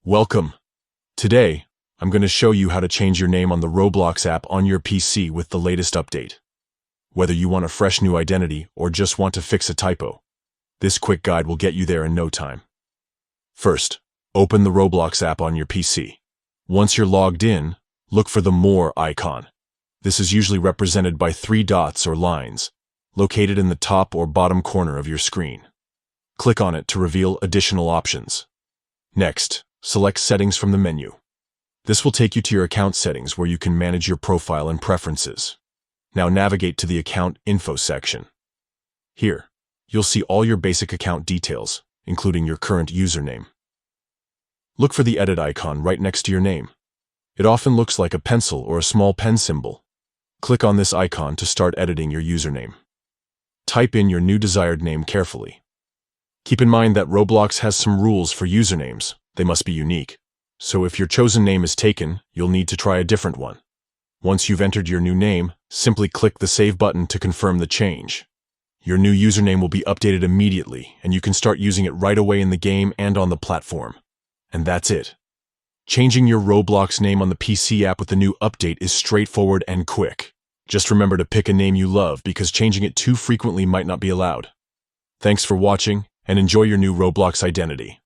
Welcome. Today, I'm going to show you how to change your name on the Roblox app on your PC with the latest update. Whether you want a fresh new identity or just want to fix a typo, this quick guide will get you there in no time. First, open the Roblox app on your PC. Once you're logged in, look for the More icon. This is usually represented by 3 dots or lines, located in the top or bottom corner of your screen. Click on it to reveal additional options. Next, select Settings from the menu. This will take you to your account settings where you can manage your profile and preferences. Now navigate to the Account Info section. Here, you'll see all your basic account details, including your current username. Look for the Edit icon right next to your name. It often looks like a pencil or a small pen symbol. Click on this icon to start editing your username. Type in your new desired name carefully. Keep in mind that Roblox has some rules for usernames. They must be unique. So if your chosen name is taken, you'll need to try a different one. Once you've entered your new name, simply click the Save button to confirm the change. Your new username will be updated immediately, and you can start using it right away in the game and on the platform. And that's it. Changing your Roblox name on the PC app with the new update is straightforward and quick. Just remember to pick a name you love because changing it too frequently might not be allowed. Thanks for watching, and enjoy your new Roblox identity.